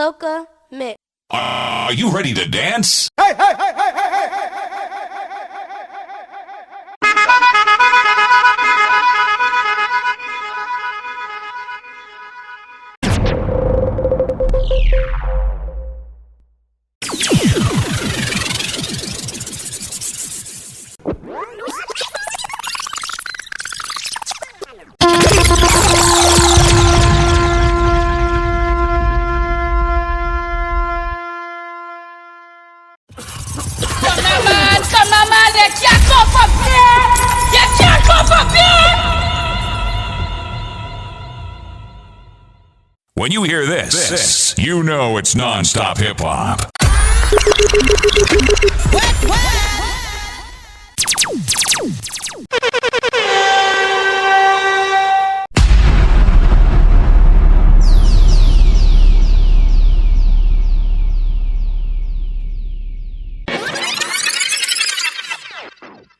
Soca Mix. Are you ready to dance? Hey, hey, hey, hey, hey, hey, hey! When you hear this, you know it's non-stop hip-hop. What?